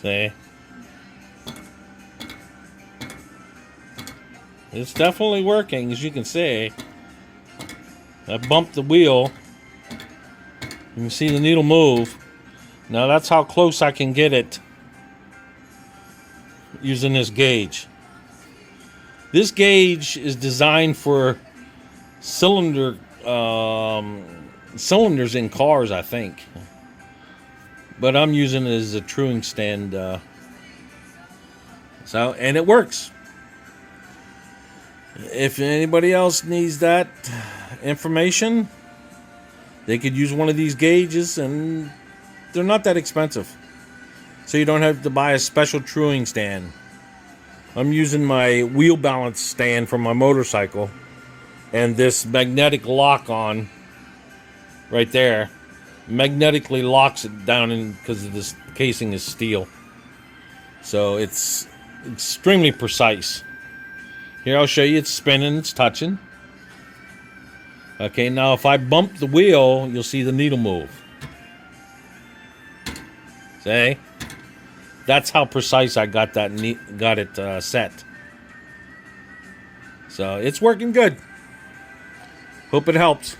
See? It's definitely working, as you can see. I bumped the wheel. You can see the needle move. Now that's how close I can get it using this gauge. This gauge is designed for cylinders in cars, I think. But I'm using it as a truing stand. And it works. If anybody else needs that information, they could use one of these gauges, and they're not that expensive. So you don't have to buy a special truing stand. I'm using my wheel balance stand from my motorcycle and this magnetic lock on right there magnetically locks it down in because this casing is steel. So it's extremely precise. Here, I'll show you. It's spinning, it's touching. Okay, now if I bump the wheel, you'll see the needle move. See? That's how precise I got it set. So it's working good. Hope it helps.